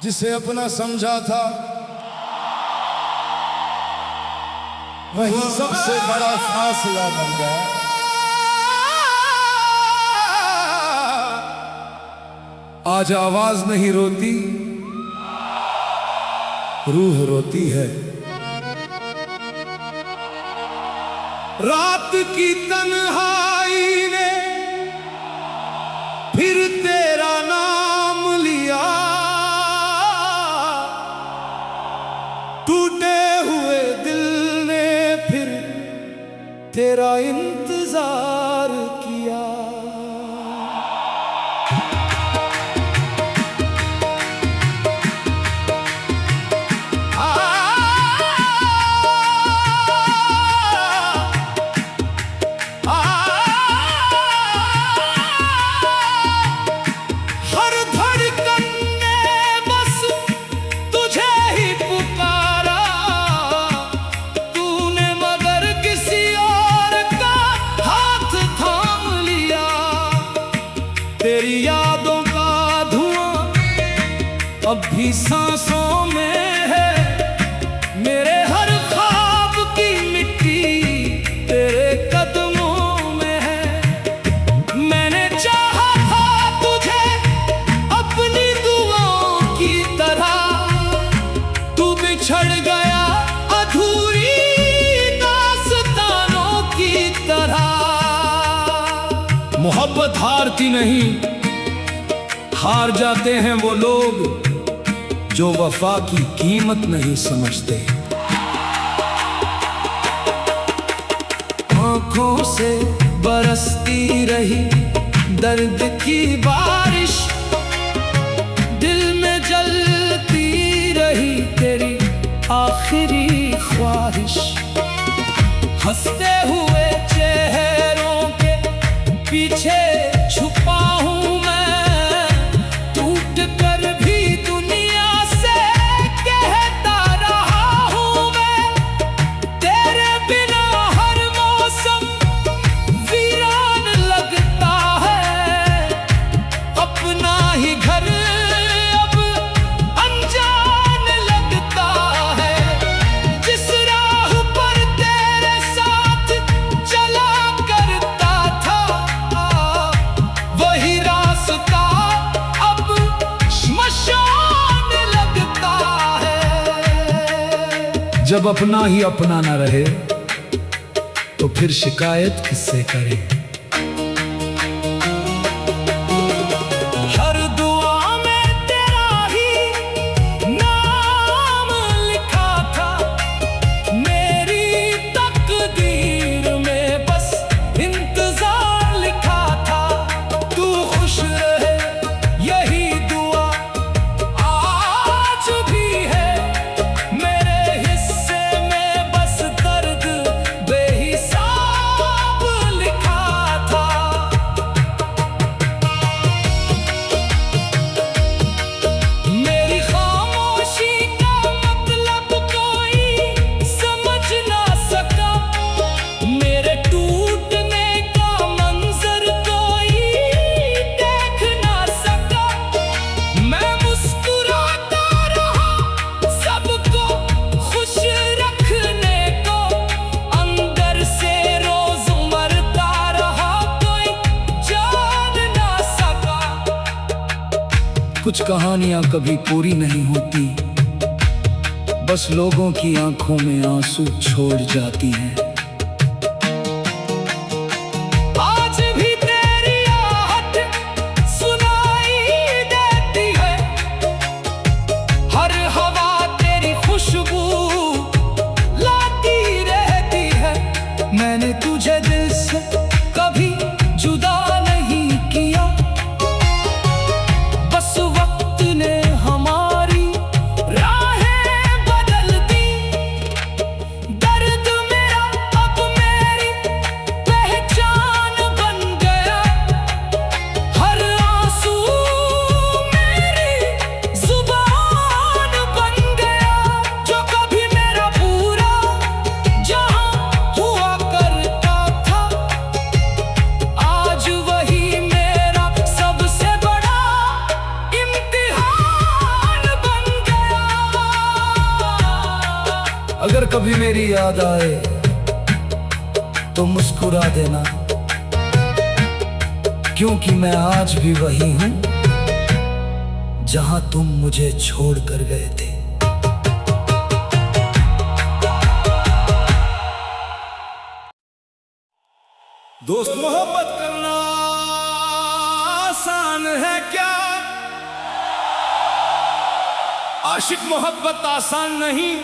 जिसे अपना समझा था वही सबसे बड़ा फासला बन गया। आज आवाज नहीं रोती, रूह रोती है। रात की तन्हाई ने फिर तेरा नाम लिया, टूटे हुए दिल ने फिर तेरा इंतजार किया। तेरी यादों का धुआं अब भी सांसों में है, मेरे हर ख्वाब की मिट्टी तेरे कदमों में है। मैंने चाहा था तुझे अपनी दुआओं की तरह, तू बिछड़ गया अधूरी दास्तानों की तरह। मोहब्बत हारती नहीं, हार जाते हैं वो लोग जो वफा की कीमत नहीं समझते। आंखों से बरसती रही दर्द की बारिश, दिल में जलती रही तेरी आखिरी ख्वाहिश। हंसते हुए चेहरों के पीछे छुपा हूँ मैं, टूट कर भी दुनिया से कहता रहा हूँ मैं। तेरे बिना हर मौसम वीरान लगता है, अपना ही घर अब अनजान लगता है। जिस राह पर तेरे साथ चला करता था, वही रास्ता अब श्मशान लगता है। जब अपना ही अपना न रहे तो फिर शिकायत किससे करें। हर दुआ में तेरा ही नाम लिखा था, मेरी तकदीर में बस इंतजार लिखा था। तू खुश रहे यही दुआ आज भी है, मेरे हिस्से में बस दर्द बेहिसाब लिखा था। मेरी खामोशी का मतलब कोई समझ ना सका, मेरे टूटने का मंजर कोई देख ना सका। मैं मुस्कुराता रहा सबको खुश रखने को, अंदर से रोज मरता रहा कोई जान ना सका। कुछ कहानियां कभी पूरी नहीं होती, बस लोगों की आंखों में आंसू छोड़ जाती हैं। आज भी तेरी आहट सुनाई देती है, हर हवा तेरी खुशबू लाती रहती है। मैंने तुझे दिल से कभी जुदा नहीं किया, बस वक्त ने हमारी राहें बदल दी। दर्द मेरा कभी मेरी याद आए तो मुस्कुरा देना, क्योंकि मैं आज भी वही हूं जहां तुम मुझे छोड़ कर गए थे। दोस्त, मोहब्बत करना आसान है क्या? आशिक मोहब्बत आसान नहीं।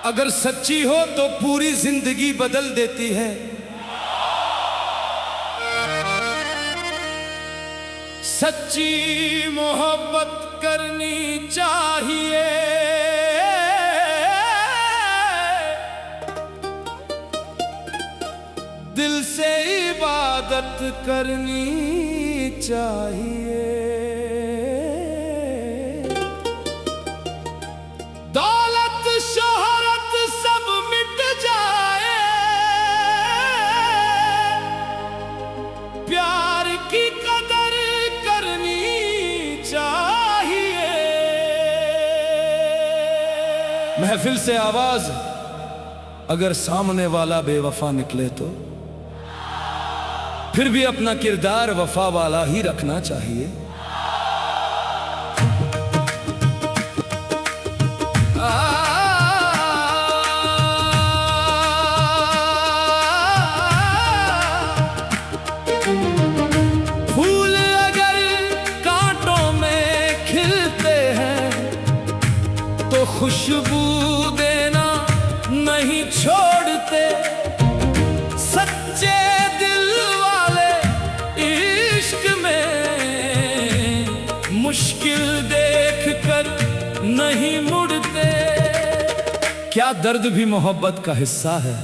अगर सच्ची हो तो पूरी जिंदगी बदल देती है। सच्ची मोहब्बत करनी चाहिए, दिल से इबादत करनी चाहिए। दौलत शोहरत सब मिट जाए, प्यार की कदर करनी चाहिए। महफिल से आवाज अगर सामने वाला बेवफा निकले तो फिर भी अपना किरदार वफा वाला ही रखना चाहिए। फूल अगर कांटों में खिलते हैं तो खुशबू देना नहीं छोड़ते। सच्चे दिल वाले इश्क में मुश्किल देखकर नहीं मुड़ते। क्या दर्द भी मोहब्बत का हिस्सा है।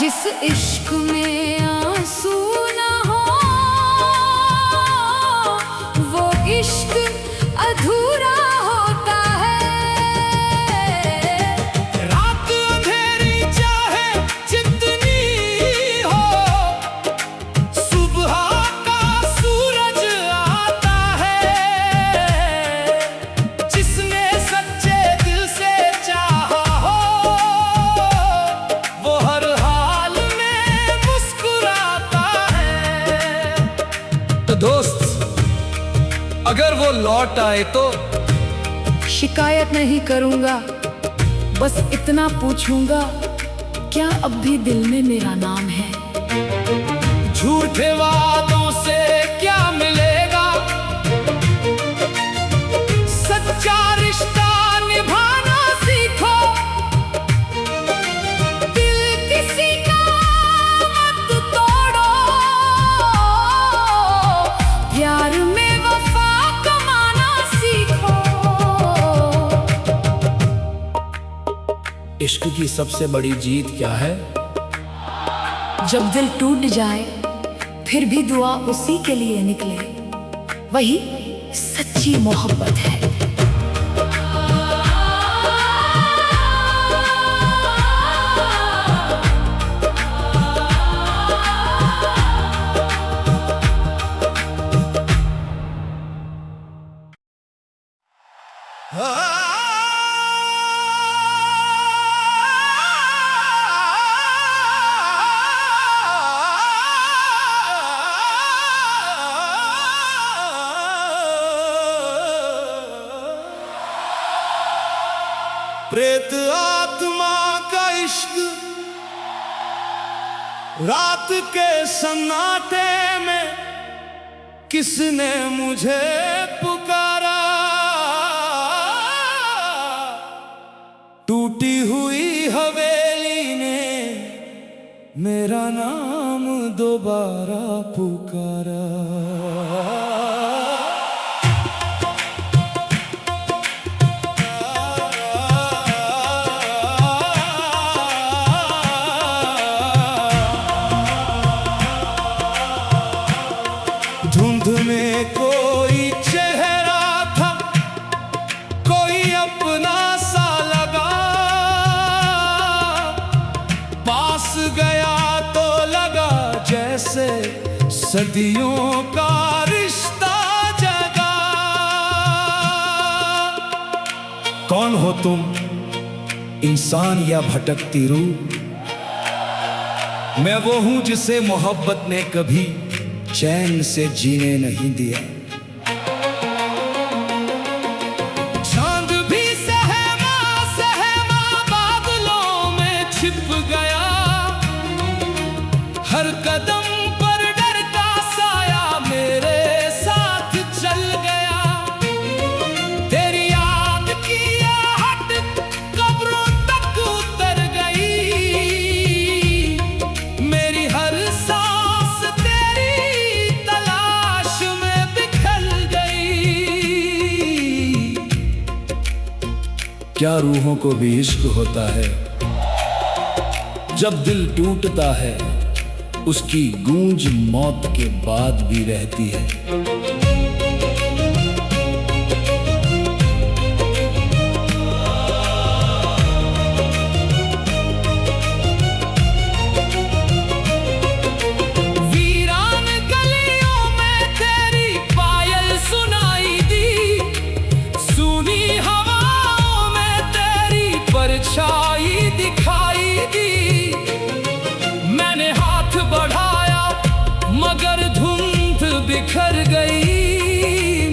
जिस इश्क में आंसू ना हो वो इश्क अधूरा होता है। रात अंधेरी चाहे जितनी हो, सुबह का सूरज आता है। जिसने सच्चे दिल से चाहा हो वो हर हाल में मुस्कुराता है। तो दोस्त, अगर वो लौट आए तो शिकायत नहीं करूंगा, बस इतना पूछूंगा, क्या अब भी दिल में मेरा नाम है? झूठे वादों से क्या मिलेगा, सच्चा रिश्ता निभाना सीखो। दिल किसी का मत तोड़ो, प्यार में वफा कमाना सीखो। इश्क की सबसे बड़ी जीत क्या है? जब दिल टूट जाए फिर भी दुआ उसी के लिए निकले, वही सच्ची मोहब्बत है। प्रेत आत्मा का इश्क रात के सन्नाटे में किसने मुझे पुकारा। टूटी हुई हवेली ने मेरा नाम दोबारा पुकारा। धुंध में कोई चेहरा था, कोई अपना सा लगा। पास गया तो लगा जैसे सदियों का रिश्ता जगा। कौन हो तुम, इंसान या भटकती रूह? मैं वो हूं जिसे मोहब्बत ने कभी चैन से जीने नहीं दिया। चांद भी सहमा सहमा बादलों में छिप गया, हर कदम पर डरता साया मेरे साथ चल गया। तेरी याद की आहट कब्रों तक उतर गई, मेरी हर सांस तेरी तलाश में बिखर गई। क्या रूहों को भी इश्क होता है? जब दिल टूटता है उसकी गूंज मौत के बाद भी रहती है। वीरान गलियों में तेरी पायल सुनाई दी, सूनी हवाओं में तेरी परछाई दिखाई दी। मैंने हाथ बढ़ाया मगर धुंध बिखर गई,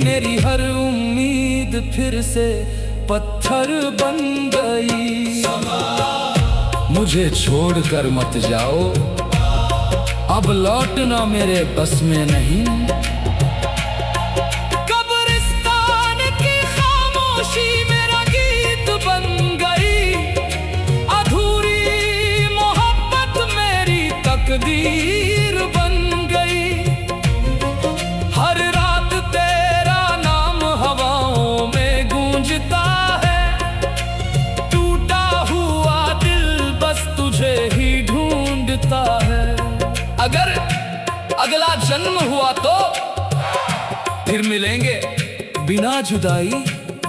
मेरी हर उम्मीद फिर से पत्थर बन गई। मुझे छोड़कर मत जाओ, अब लौटना मेरे बस में नहीं। कब्रिस्तान की खामोशी मेरा गीत बन गई, अधूरी मोहब्बत मेरी तकदीर बन गई। हर रात तेरा नाम हवाओं में गूंजता है, टूटा हुआ दिल बस तुझे ही ढूंढता है। अगर अगला जन्म हुआ तो फिर मिलेंगे, बिना जुदाई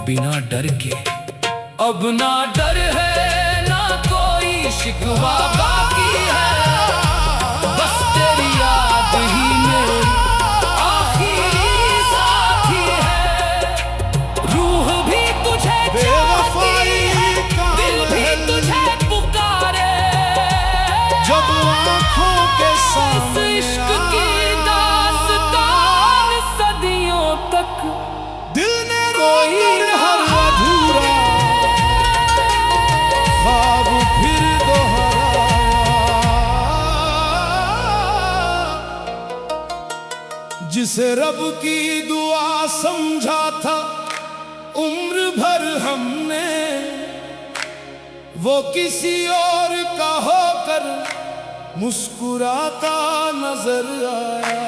बिना डर के। अब ना डर है ना कोई शिकवा बाकी है, बस तेरी याद ही मेरी आखिरी साथी है। रूह भी तुझे चाहती है, दिल भी तुझे पुकारे, जब आँखों के सामने इश्क की दास्तान सदियों तक दिल ने कोई रोकर हर अधूरा ख्वाब फिर दोहराया। जिसे रब की दुआ समझा था उम्र भर हमने, वो किसी और का होकर मुस्कुराता नजर आया।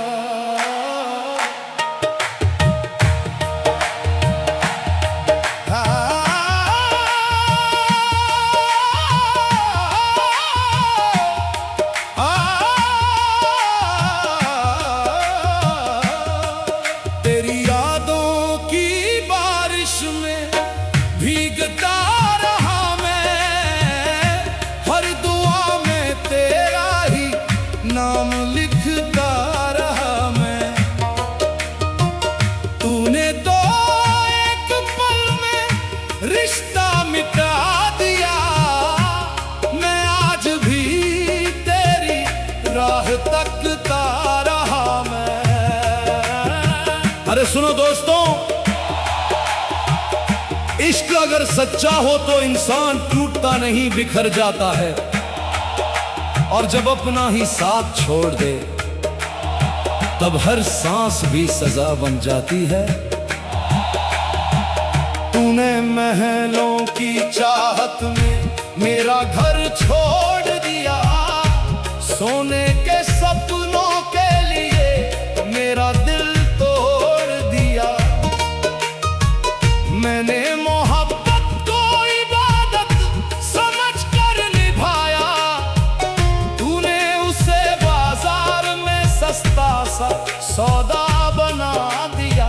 तेरी यादों की बारिश में भीगता रहा मैं, हर दुआ में तेरा ही नाम लिखता रहा मैं। तूने तो एक पल में रिश्ता मिटा दिया, मैं आज भी तेरी राह तकता रहा मैं। अरे सुनो दोस्तों, इश्क अगर सच्चा हो तो इंसान टूटता नहीं बिखर जाता है, और जब अपना ही साथ छोड़ दे तब हर सांस भी सजा बन जाती है। तूने महलों की चाहत में मेरा घर छोड़ दिया, सोने के सपनों के लिए मेरा दिल तोड़ दिया। मैंने मोहब्बत को इबादत समझकर निभाया, तूने उसे बाजार में सस्ता सा सौदा बना दिया।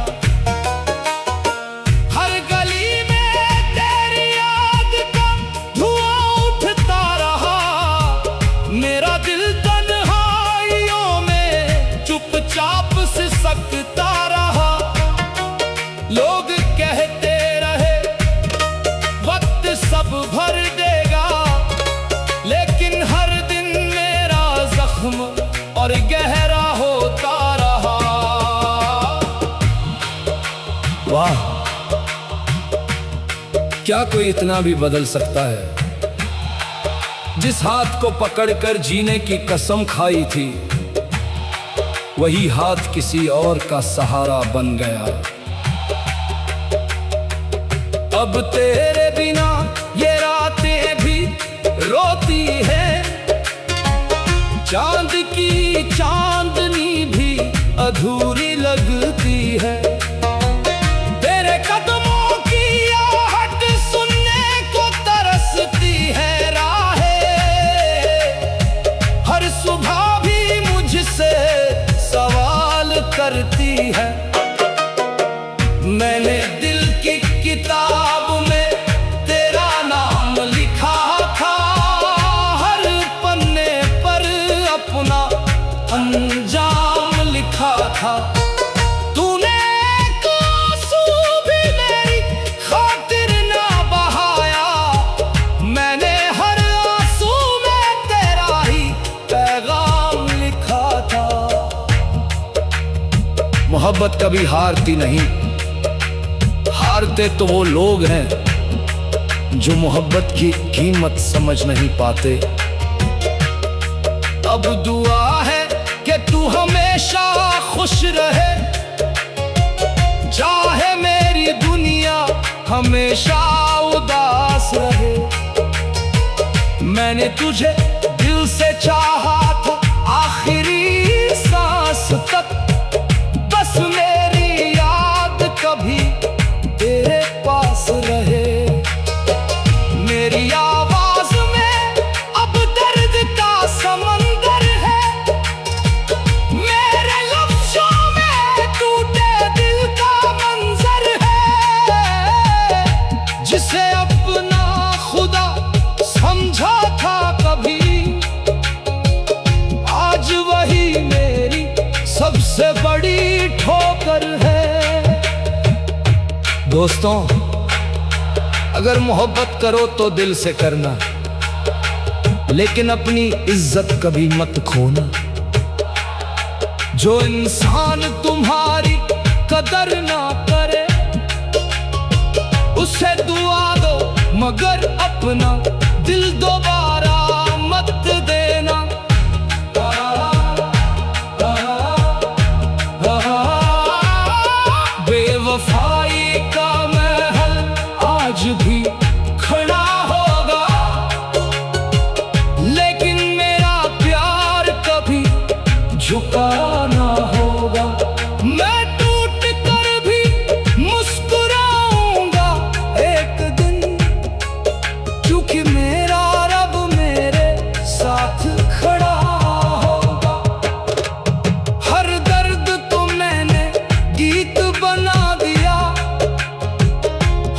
हर गली में तेरी याद का धुआं उठता रहा, मेरा दिल तन्हाइयों में चुपचाप वाह, क्या कोई इतना भी बदल सकता है? जिस हाथ को पकड़कर जीने की कसम खाई थी, वही हाथ किसी और का सहारा बन गया। अब तेरे बिना ये रातें भी रोती है, चांद की चांदनी भी अधूरी लगती है। तेरे कदमों की आहट सुनने को तरसती है राहें, हर सुबह भी मुझसे सवाल करती है। मैंने दिल की किताब में तेरा नाम लिखा था, हर पन्ने पर अपना अंजाम लिखा था। तूने एक आंसू भी मेरी खातिर ना बहाया, मैंने हर आंसू में तेरा ही पैगाम लिखा था। मोहब्बत कभी हारती नहीं, हारते तो वो लोग हैं जो मोहब्बत की कीमत समझ नहीं पाते। अब दुआ है कि तू हमेशा खुश रहे, चाहे मेरी दुनिया हमेशा उदास रहे। मैंने तुझे दिल से चाहा था आखिरी सांस तक, बस मेरी याद कभी तेरे पास रहे। मेरी आवाज में अब दर्द का समंदर है, मेरे लफ्जों में टूटे दिल का मंजर है। जिसे अपना खुदा समझा था कभी, आज वही मेरी सबसे बड़ी ठोकर है। दोस्तों, अगर मोहब्बत करो तो दिल से करना, लेकिन अपनी इज्जत कभी मत खोना। जो इंसान तुम्हारी कदर ना करे, उसे दुआ दो मगर अपना दिल दोबारा मत देना। बेवफाई का महल आज भी खड़ा होगा, लेकिन मेरा प्यार कभी झुका ना होगा। मैं टूट कर भी मुस्कुराऊंगा एक दिन, क्योंकि मेरा रब मेरे साथ खड़ा होगा। हर दर्द तो मैंने गीत बना दिया,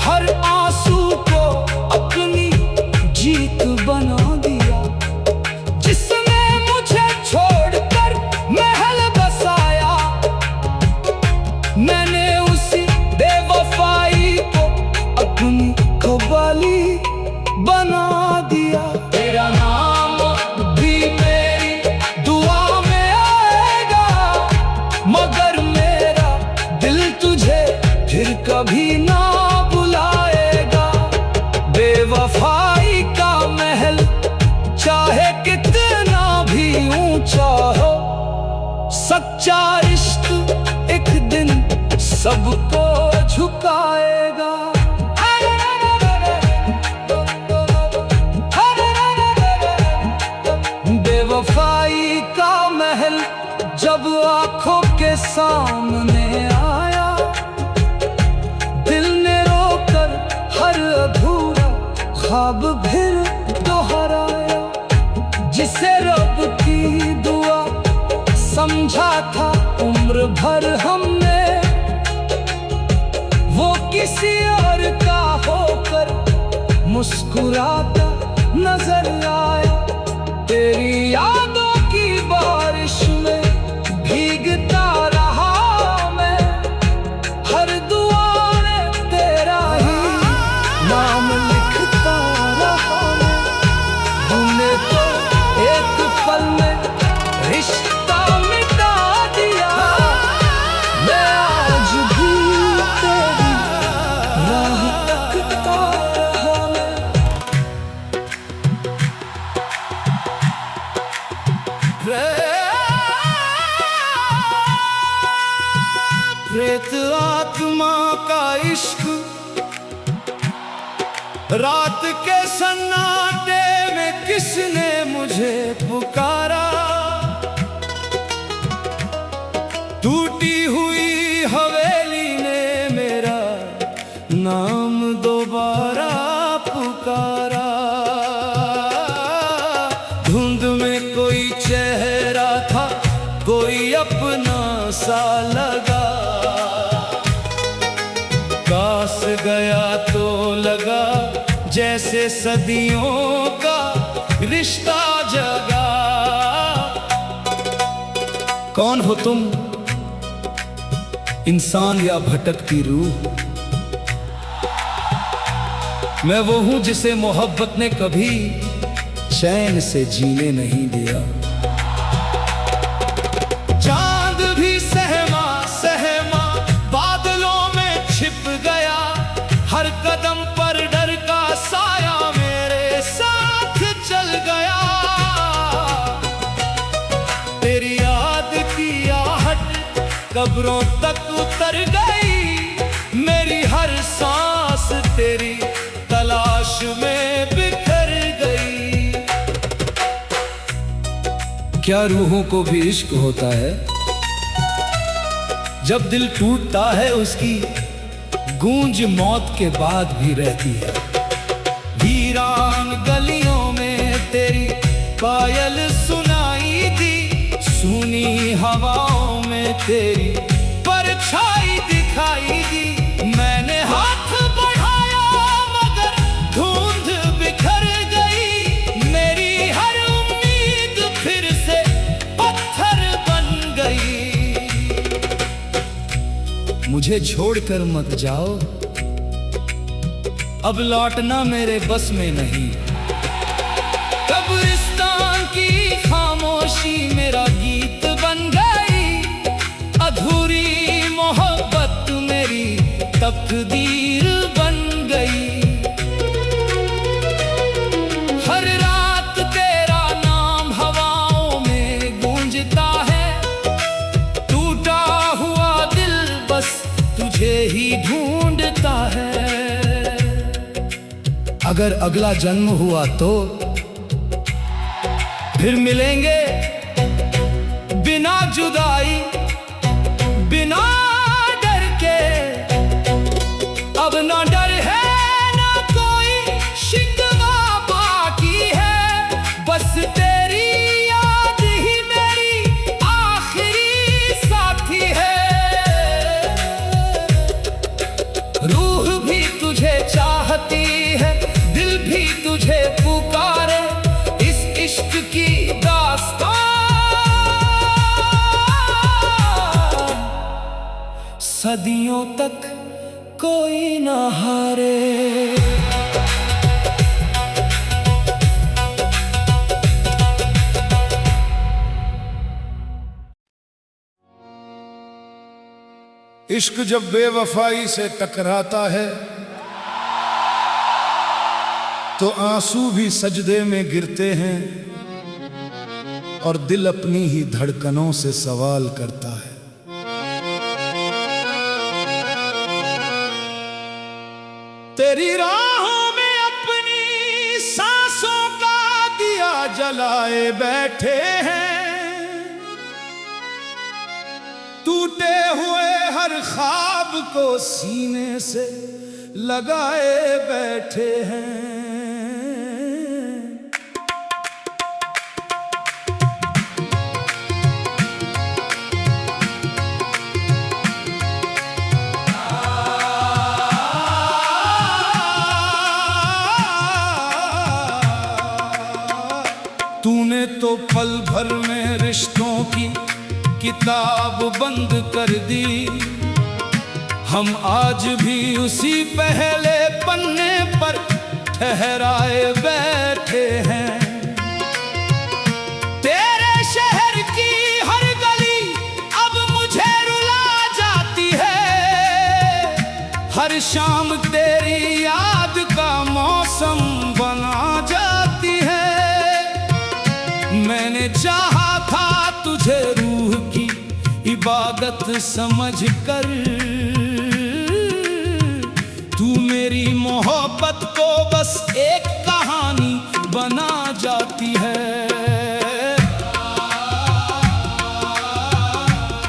हर आंसू को अपनी जीत बना दिया। जिसने मुझे छोड़कर महल बसाया, मैंने उसी बेवफाई को अपनी कवाली बना दिया। तेरा नाम भी मेरी दुआ में आएगा, मगर मेरा दिल तुझे फिर कभी ना बुलाएगा। बेवफाई का महल चाहे कितना भी ऊंचा हो, सच्चा इश्क एक दिन सबको झुकाएगा। बेवफाई का महल जब आंखों के सामने आया, दिल ने रोकर हर अधूरा ख्वाब फिर दोहराया। जिसे रब की दुआ समझा था उम्र भर हमने, वो किसी और का होकर मुस्कुराता नजर आया। तेरी यादों की बारिश में भीगता रहा मैं, हर दुआ में तेरा ही नाम लिखता रहा मैं। तूने तो एक पल में रिश्ता मिटा दिया, मैं आज भी तेरी का इश्क रात के सन्नाटे में किसने मुझे पुकारा। टूटी हुई हवेली ने मेरा नाम दोबारा पुकारा। धुंध में कोई चेहरा था, कोई अपना सा लगा। पास गया तो लगा जैसे सदियों का रिश्ता जगा। कौन हो तुम, इंसान या भटकती रूह? मैं वो हूं जिसे मोहब्बत ने कभी चैन से जीने नहीं दिया। चांद भी सहमा सहमा बादलों में छिप गया। हर कदम पर डर का साया मेरे साथ चल गया। तेरी याद की आहट कब्रों तक उतर गई। मेरी हर सांस तेरी तलाश में बिखर गई। क्या रूहों को भी इश्क होता है? जब दिल टूटता है उसकी गूंज मौत के बाद भी रहती है। वीरान गलियों में तेरी पायल सुनाई दी। सूनी हवाओं में तेरी परछाई दिखाई दी। मैंने हाथ बढ़ाया मगर धुंध बिखर गई। मेरी हर उम्मीद फिर से पत्थर बन गई। मुझे छोड़कर मत जाओ, अब लौटना मेरे बस में नहीं। कब्रिस्तान की खामोशी मेरा गीत बन गई। अधूरी मोहब्बत मेरी तकदीर बन गई। हर रात तेरा नाम हवाओं में गूंजता है। टूटा हुआ दिल बस तुझे ही ढूंढता है। अगर अगला जन्म हुआ तो फिर मिलेंगे बिना जुदाई, बिना डर के। अब ना डर है ना कोई शिकवा बाकी है। बस तेरी याद ही मेरी आखिरी साथी है। रूह भी तुझे चाहती है, दिल भी तुझे पुकारे। इस इश्क की दास्तां सदियों तक कोई ना हारे। इश्क जब बेवफाई से टकराता है तो आंसू भी सजदे में गिरते हैं और दिल अपनी ही धड़कनों से सवाल करता है। तेरी राहों में अपनी सांसों का दिया जलाए बैठे हैं। टूटे हुए हर ख्वाब को सीने से लगाए बैठे हैं। तूने तो पल भर में रिश्तों की किताब बंद कर दी। हम आज भी उसी पहले पन्ने पर ठहराए बैठे हैं। तेरे शहर की हर गली अब मुझे रुला जाती है। हर शाम तेरी याद का मौसम बना जाती है। मैंने चाहा था तुझे रूह की इबादत समझ कर, मेरी मोहब्बत को बस एक कहानी बना जाती है।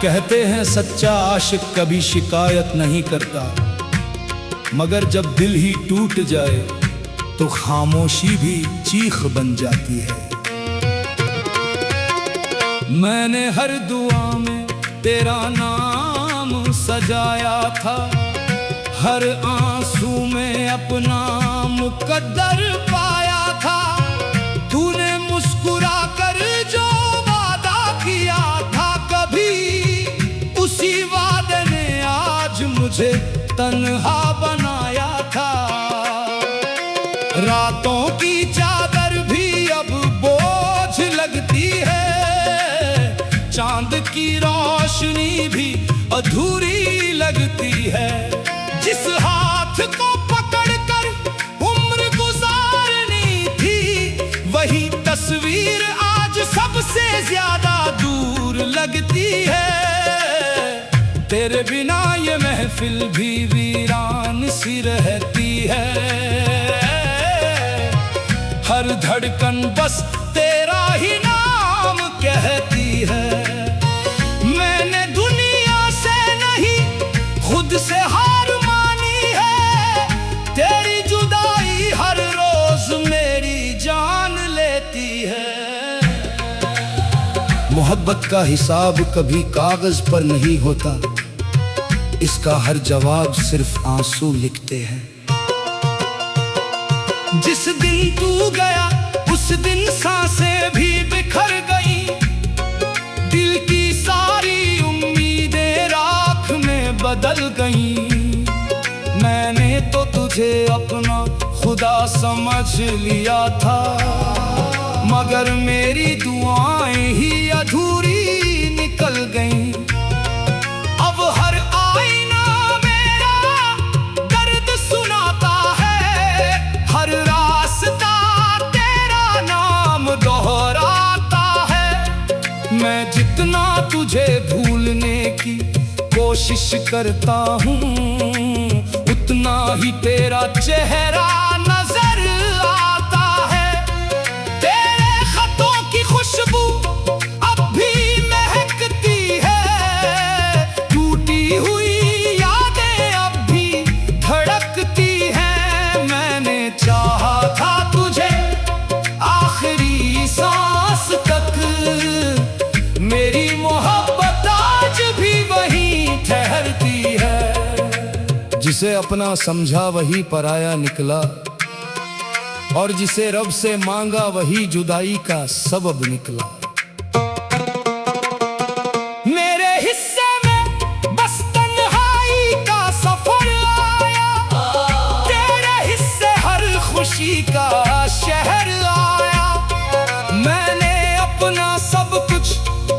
कहते हैं सच्चा आशिक कभी शिकायत नहीं करता, मगर जब दिल ही टूट जाए तो खामोशी भी चीख बन जाती है। मैंने हर दुआ में तेरा नाम सजाया था, हर आंसू में अपना मुकद्दर पाया था। तूने मुस्कुरा कर जो वादा किया था कभी, उसी वादे ने आज मुझे तन्हा बनाया था। रातों की चादर भी अब बोझ लगती है, चांद की रोशनी भी अधूरी लगती है। जिस हाथ को पकड़कर उम्र गुजारनी थी, वही तस्वीर आज सबसे ज्यादा दूर लगती है। तेरे बिना ये महफिल भी वीरान सी रहती है। हर धड़कन बस तेरा ही नाम कहती है। मैंने दुनिया से नहीं खुद से हार मानी है, तेरी जुदाई हर रोज मेरी जान लेती है। मोहब्बत का हिसाब कभी कागज पर नहीं होता, इसका हर जवाब सिर्फ आंसू लिखते हैं। जिस दिन तू गया उस दिन सांसें भी बिखर गई, दिल की सारी उम्मीदें राख में बदल गई। मैंने तो तुझे अपना खुदा समझ लिया था, मगर मेरी दुआएं ही अधूरी निकल गईं। अब हर आईना मेरा दर्द सुनाता है, हर रास्ता तेरा नाम दोहराता है। मैं जितना तुझे भूलने की कोशिश करता हूँ, उतना ही तेरा चेहरा नजर आता है। तेरे खतों की खुशबू अब भी महकती है, टूटी हुई यादें अब भी धड़कती हैं। मैंने चाहा था तुझे आखिरी सांस तक, मेरी मोहब्बत आज भी वहीं ठहरती है। जिसे अपना समझा वही पराया निकला, और जिसे रब से मांगा वही जुदाई का सबब निकला। मेरे हिस्से में बस तन्हाई का सफर आया, तेरे हिस्से हर खुशी का शहर आया। मैंने अपना सब कुछ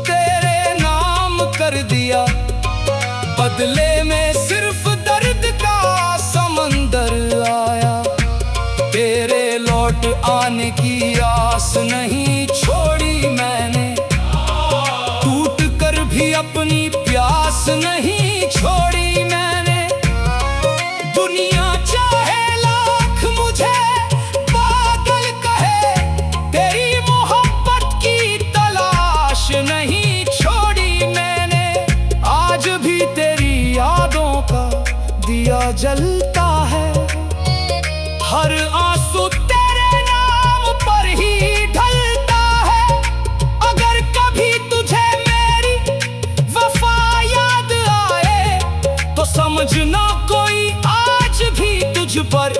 तेरे नाम कर दिया, बदले में सिर्फ दर्द का समंदर आया। तेरे लौट आने की आस नहीं छोड़ी मैंने, टूट कर भी अपनी प्यास नहीं छोड़ी मैंने। दुनिया चाहे लाख मुझे पागल कहे, तेरी मोहब्बत की तलाश नहीं छोड़ी मैंने। आज भी तेरी यादों का दिया जलता है, हर आंसू तेरे नाम पर ही ढलता है। अगर कभी तुझे मेरी वफा याद आए, तो समझना कोई आज भी तुझ पर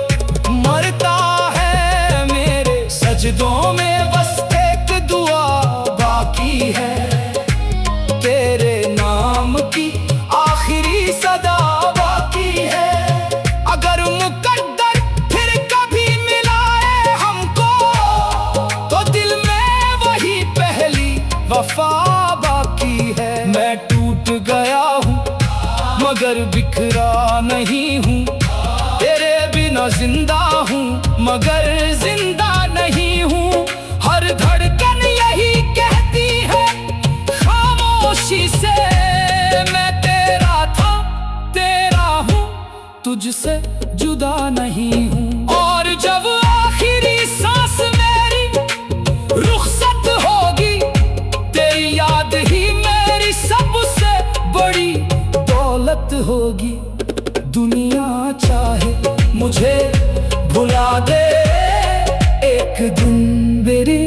मरता है। मेरे सजदों में बस एक दुआ बाकी है, तेरे नाम की आखिरी सदा बाकी है। अगर मुकद्दर फिर कभी मिलाए हमको, तो दिल में वही पहली वफा बाकी है। मैं टूट गया हूँ मगर बिखरा नहीं हूँ, तेरे बिना जिंदा हूँ मगर जिंदा नहीं हूँ। हर धड़कन यही कहती है खामोशी से, मैं तेरा था तेरा हूँ तुझसे जुदा नहीं हूँ। और जब आखिरी सांस मेरी रुखसत होगी, तेरी याद ही मेरी सबसे बड़ी दौलत होगी। दुनिया चाहे मुझे भुला दे, एक दिन मेरी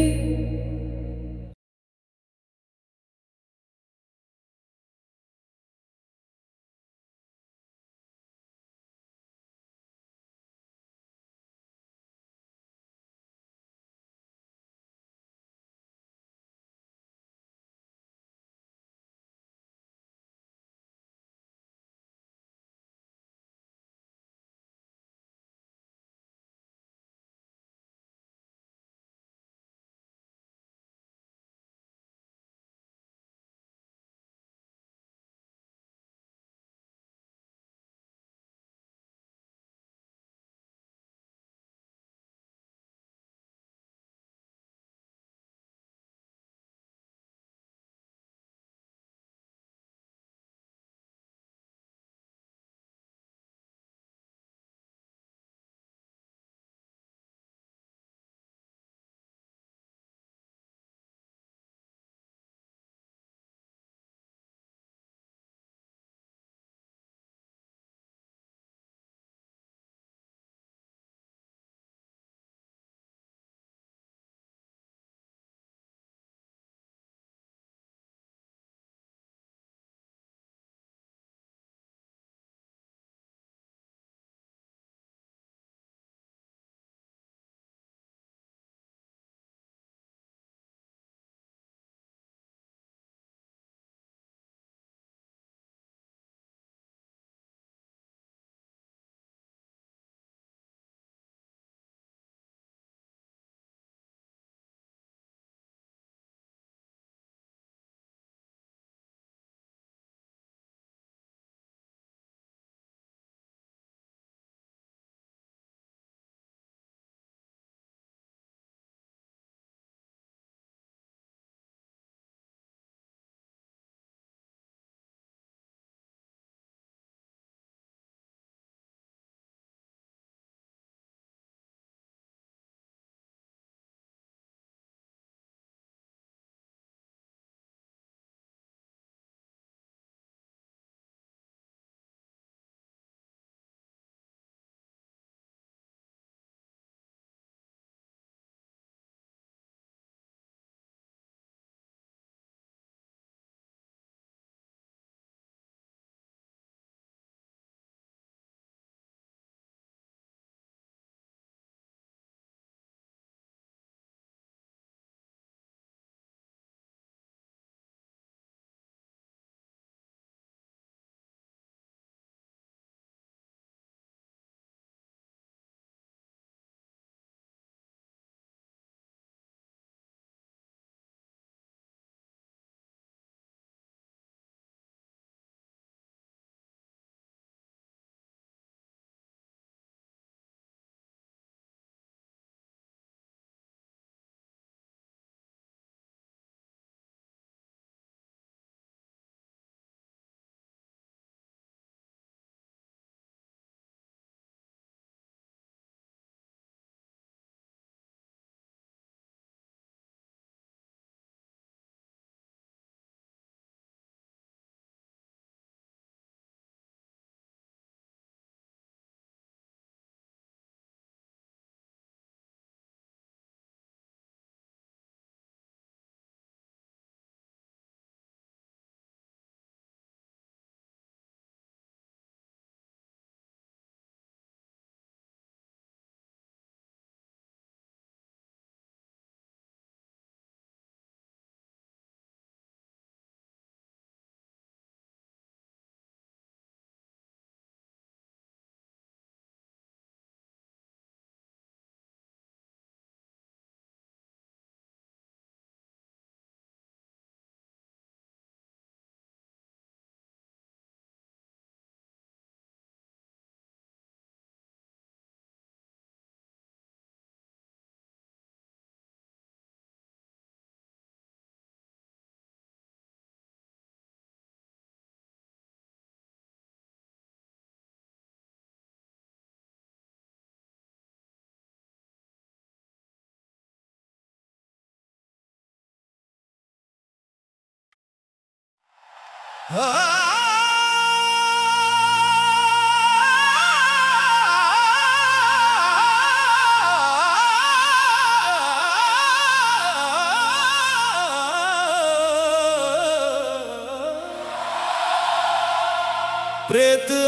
प्रेत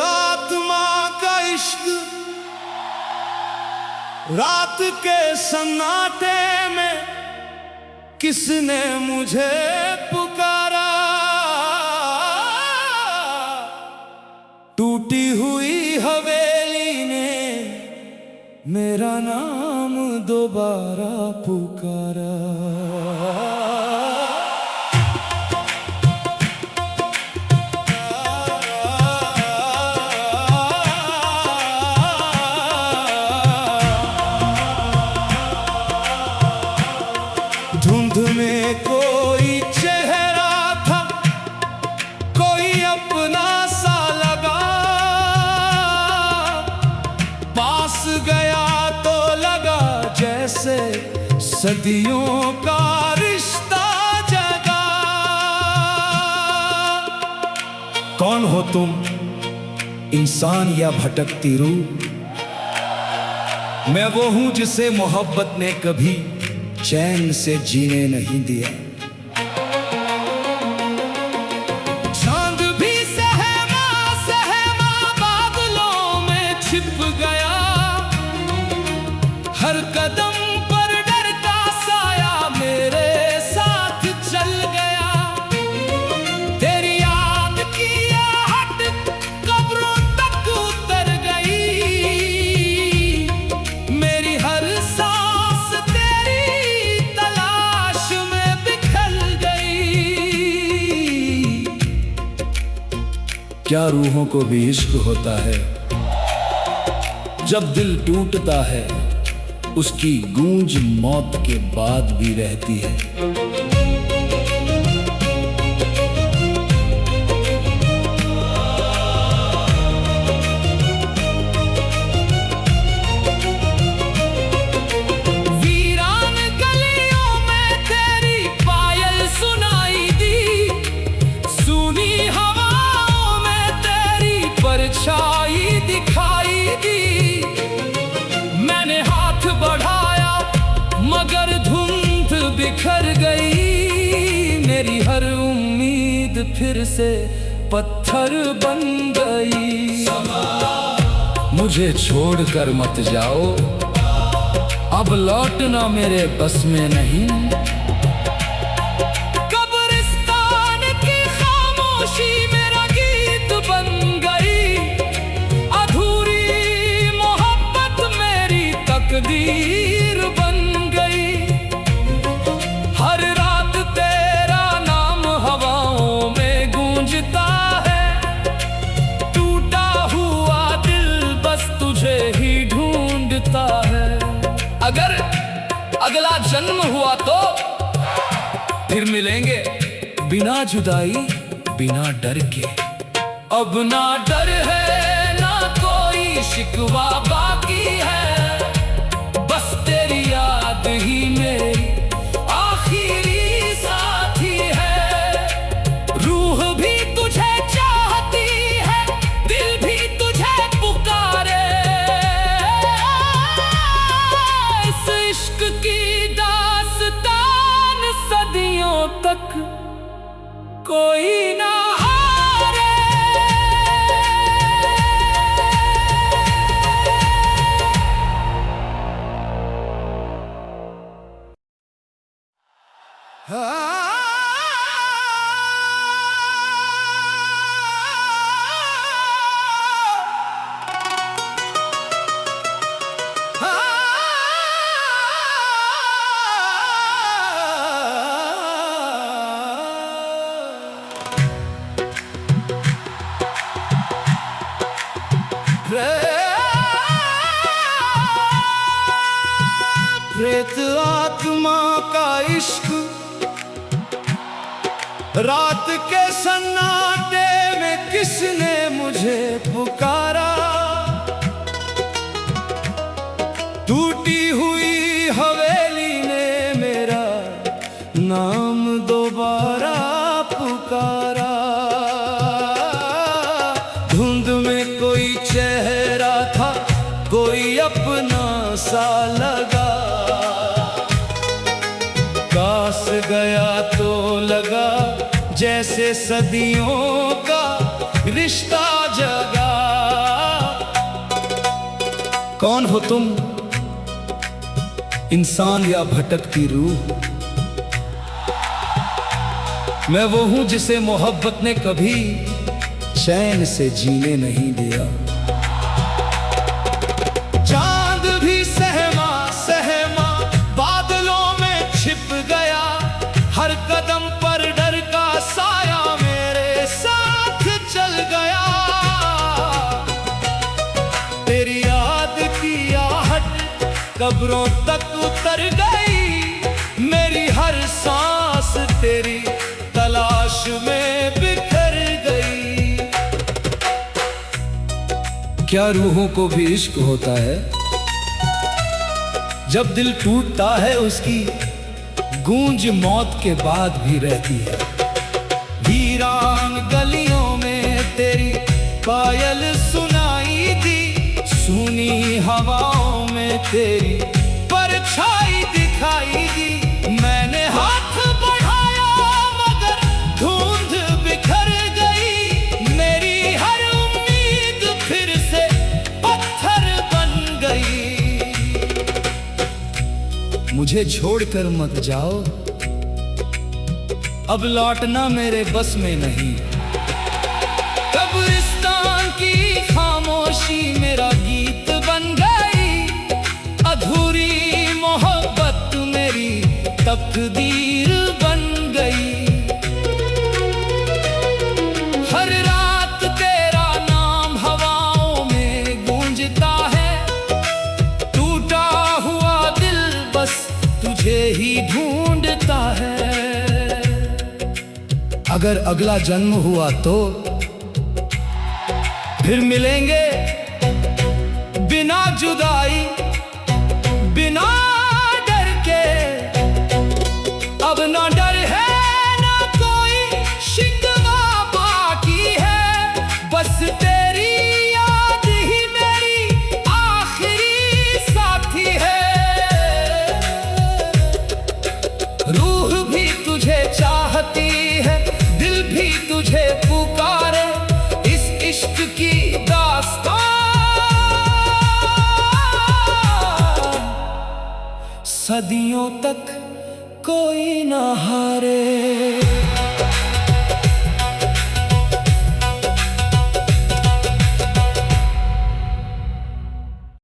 आत्मा का इश्क रात के सन्नाटे में किसने मुझे पुकारा। टूटी हुई हवेली ने मेरा नाम दोबारा पुकारा। धुंध में कोई चेहरा था, कोई अपना सा लगा। पास गया तो लगा जैसे सदियों का रिश्ता जगा। कौन हो तुम, इंसान या भटकती रूह? मैं वो हूं जिसे मोहब्बत ने कभी चैन से जीने नहीं दिया। चांद भी सहमा सहमा बादलों में छिप गया। हर कदम पर डर का साया मेरे साथ चल गया। तेरी याद की आहट कब्रों तक उतर गई। मेरी हर सांस क्या रूहों को भी इश्क होता है? जब दिल टूटता है उसकी गूंज मौत के बाद भी रहती है। वीरान गलियों में तेरी पायल सुनाई दी। सुनी परछाई दिखाई दी। मैंने हाथ बढ़ाया मगर धुंध बिखर गई। मेरी हर उम्मीद फिर से पत्थर बन गई। मुझे छोड़कर मत जाओ, अब लौटना मेरे बस में नहीं। कब्रिस्तान की खामोशी मेरा गीत बन तकदीर बन गई। हर रात तेरा नाम हवाओं में गूंजता है। टूटा हुआ दिल बस तुझे ही ढूंढता है। अगर अगला जन्म हुआ तो फिर मिलेंगे बिना जुदाई बिना डर के। अब ना डर है ना कोई शिकवा बाकी है। बस तेरी याद ही मेरी आखिरी साथी है। रूह भी तुझे चाहती है, दिल भी तुझे पुकारे। इस इश्क की दास्तान सदियों तक कोई ना प्रेत आत्मा का इश्क रात के सन्नाटे में किसने मुझे पुकारा। टूटी हुई हवेली ने मेरा नाम दोबारा पुकारा। कोई अपना सा लगा। काश गया तो लगा जैसे सदियों का रिश्ता जगा। कौन हो तुम, इंसान या भटकती रूह? मैं वो हूं जिसे मोहब्बत ने कभी चैन से जीने नहीं दिया। चांद भी सहमा सहमा बादलों में छिप गया, हर कदम पर डर का साया मेरे साथ चल गया। तेरी याद की आहट कब्रों तक उतर गई, मेरी हर सांस तेरी तलाश में बिखर गई। क्या रूहों को भी इश्क होता है? जब दिल टूटता है उसकी गूंज मौत के बाद भी रहती है। वीरान गलियों में तेरी पायल सुनाई दी, सूनी हवाओं में तेरी परछाई दिखाई दी। मैंने हाथ बढ़ाया मगर धुंध बिखर गई, मेरी हर उम्मीद फिर से पत्थर बन गई। मुझे छोड़कर मत जाओ, अब लौटना मेरे बस में नहीं। कब्रिस्तान की खामोशी मेरा गीत बन गई, अधूरी मोहब्बत मेरी तकदीर बन गई। हर रात तेरा नाम हवाओं में गूंजता है, टूटा हुआ दिल बस तुझे ही ढूंढता है। अगर अगला जन्म हुआ तो फिर मिलेंगे बिना जुदाई, बिना डर के। अब ना डर है ना कोई शिकवा बाकी है, बस तेरी याद ही मेरी आखिरी साथी है। रूह भी तुझे चाहती है, दिल भी तुझे पुकारे, इस इश्क की दास्तां सदियों तक कोई ना हारे।